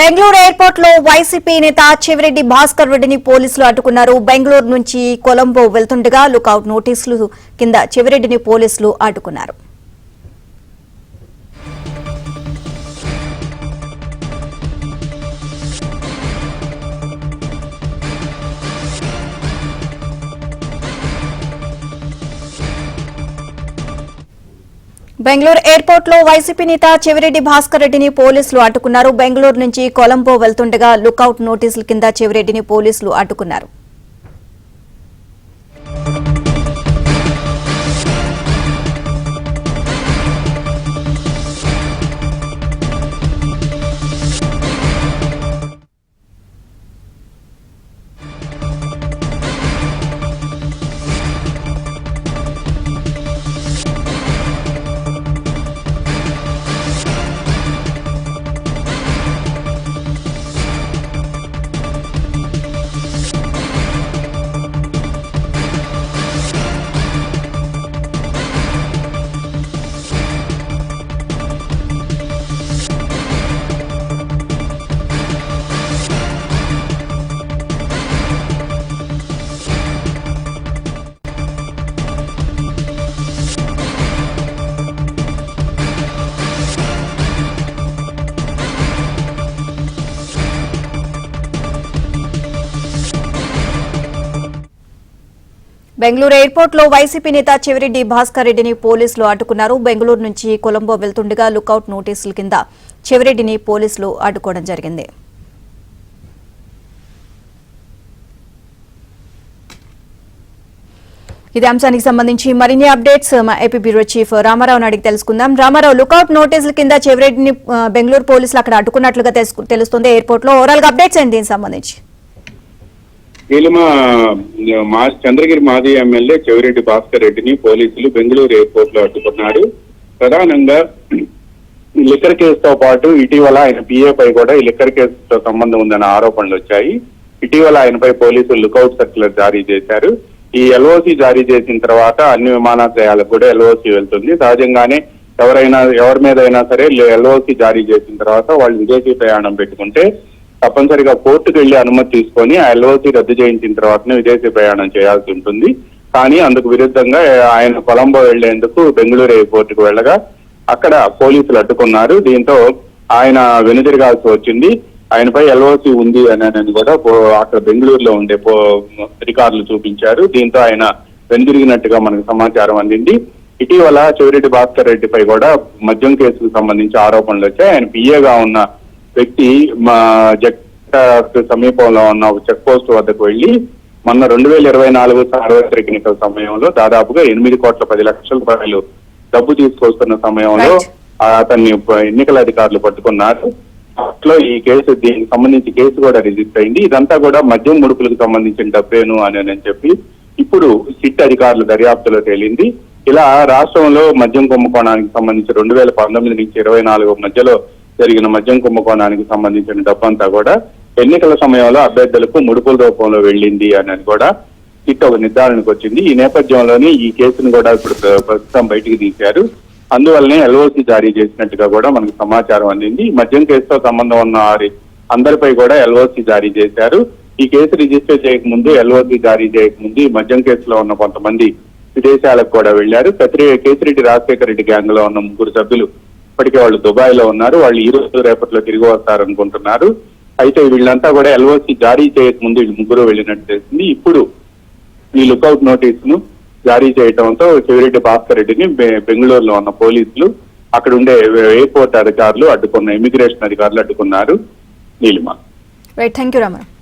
Bengaluru airport లో YCP నేత చెవిరెడ్డి భాస్కర్ రెడ్డిని పోలీసులు అడ్డుకున్నారు. బెంగళూరు నుంచి కొలంబో వెళ్తుండగా లుకౌట్ నోటీసులు కింద చెవిరెడ్డిని పోలీసులు అడ్డుకున్నారు. బెంగళూరు ఎయిర్పోర్ట్ లో వైసీపీ నేత చెవిరెడ్డి భాస్కర్ రెడ్డిని పోలీసులు అడ్డుకున్నారు. బెంగళూరు నుంచి కొలంబో వెళ్తుండగా లుకౌట్ నోటీసుల కింద చెవిరెడ్డిని పోలీసులు అడ్డుకున్నారు. బెంగళూరు ఎయిర్పోర్ట్ లో వైసీపీ నేత చెవిరెడ్డి భాస్కర్ రెడ్డిని పోలీసులు అడ్డుకున్నారు. బెంగళూరు నుంచి కొలంబో వెళ్తుండగా లుకౌట్ నోటీసుల కింద చెవిరెడ్డిని పోలీసులు అడ్డుకోవడం జరిగింది. ఇదే అంశానికి సంబంధించి మరిన్ని అప్డేట్స్ మా ఏపీ బ్యూరో చీఫ్ రామారావు అడిగి తెలుసుకుందాం. రామారావు, లుకౌట్ నోటీసుల కింద చెవిరెడ్డిని బెంగళూరు పోలీసులు అక్కడ అడ్డుకున్నట్లుగా తెలుస్తుంది ఎయిర్పోర్ట్ లో. ఓవరాల్ గా అప్డేట్స్ ఏంటి దీనికి సంబంధించి? చంద్రగిరి మాజీ ఎమ్మెల్యే చెవిరెడ్డి భాస్కర్ రెడ్డిని పోలీసులు బెంగళూరు ఎయిర్పోర్ట్ లో అడ్డుకున్నారు. ప్రధానంగా లిక్కర్ కేసుతో పాటు ఇటీవల ఆయన పిఏపై కూడా ఈ లిక్కర్ కేసుతో సంబంధం ఉందన్న ఆరోపణలు వచ్చాయి. ఇటీవల ఆయనపై పోలీసులు లుకౌట్ సర్క్యులర్ జారీ చేశారు. ఈ ఎల్ఓసి జారీ చేసిన తర్వాత అన్ని విమానాశ్రయాలకు కూడా ఎల్ఓసి వెళ్తుంది. సహజంగానే ఎవరి మీద అయినా సరే ఎల్ఓసి జారీ చేసిన తర్వాత వాళ్ళు విదేశీ ప్రయాణం పెట్టుకుంటే తప్పనిసరిగా కోర్టుకు వెళ్లి అనుమతి తీసుకొని ఆ ఎల్ఓసి రద్దు చేయించిన తర్వాతనే విదేశీ ప్రయాణం చేయాల్సి ఉంటుంది. కానీ అందుకు విరుద్ధంగా ఆయన కొలంబో వెళ్లేందుకు బెంగళూరు ఎయిర్పోర్ట్ కు వెళ్ళగా అక్కడ పోలీసులు అడ్డుకున్నారు. దీంతో ఆయన వెనుదిరగాల్సి వచ్చింది. ఆయనపై ఎల్ఓసి ఉంది అని కూడా అక్కడ బెంగళూరులో ఉండే అధికారులు చూపించారు. దీంతో ఆయన వెనుదిరిగినట్టుగా మనకు సమాచారం అందింది. ఇటీవల చెవిరెడ్డి భాస్కర్ రెడ్డిపై కూడా మద్యం కేసుకు సంబంధించి ఆరోపణలు వచ్చాయి. ఆయన పిఏగా ఉన్న వ్యక్తి జట్ సమీపంలో ఉన్న చెక్ పోస్ట్ వద్దకు వెళ్లి మొన్న 2024 సార్వత్రిక ఎన్నికల సమయంలో దాదాపుగా 8 కోట్ల 10 లక్షల రూపాయలు డబ్బు తీసుకొస్తున్న సమయంలో అతన్ని ఎన్నికల అధికారులు పట్టుకున్నారు. అట్లో ఈ కేసు దీనికి సంబంధించి కేసు కూడా రిజిస్టర్ అయింది. ఇదంతా కూడా మద్యం ముడుపులకు సంబంధించిన డబ్బేను అని చెప్పి ఇప్పుడు సిట్ అధికారుల దర్యాప్తులో తేలింది. ఇలా రాష్ట్రంలో మద్యం కుంభకోణానికి సంబంధించి 2019 నుంచి 2024 మధ్యలో జరిగిన మద్యం కుంభకోణానికి సంబంధించిన డబ్బంతా కూడా ఎన్నికల సమయంలో అభ్యర్థులకు ముడుపుల రూపంలో వెళ్ళింది అని కూడా సిట్ ఒక నిర్ధారణకు వచ్చింది. ఈ నేపథ్యంలోనే ఈ కేసును కూడా ఇప్పుడు ప్రస్తుతం బయటికి తీశారు. అందువల్లనే ఎల్ఓసి జారీ చేసినట్టుగా కూడా మనకు సమాచారం అందింది. మద్యం కేసుతో సంబంధం ఉన్న అందరిపై కూడా ఎల్ఓసి జారీ చేశారు. ఈ కేసు రిజిస్టర్ చేయకముందు, ఎల్ఓసి జారీ చేయకముందు ఈ మద్యం కేసులో ఉన్న కొంతమంది విదేశాలకు కూడా వెళ్లారు. కేసిరెడ్డి రాజశేఖర రెడ్డి గ్యాంగ్ లో ఉన్న 3 సభ్యులు ఇప్పటికే వాళ్ళు దుబాయ్ లో ఉన్నారు. వాళ్ళు ఈ రోజు రేపట్లో తిరిగి వస్తారనుకుంటున్నారు. అయితే వీళ్ళంతా కూడా ఎల్ఓసి జారీ చేయకముందు వీళ్ళు 3 వెళ్ళినట్టు తెలిసింది. ఇప్పుడు ఈ లుకౌట్ నోటీసును జారీ చేయడంతో చెవిరెడ్డి భాస్కర్ రెడ్డిని బెంగళూరులో ఉన్న పోలీసులు అక్కడ ఉండే ఎయిర్పోర్ట్ అధికారులు అడ్డుకున్న ఇమిగ్రేషన్ అధికారులు అడ్డుకున్నారు. నీలిమ. Right, thank you Ramarao.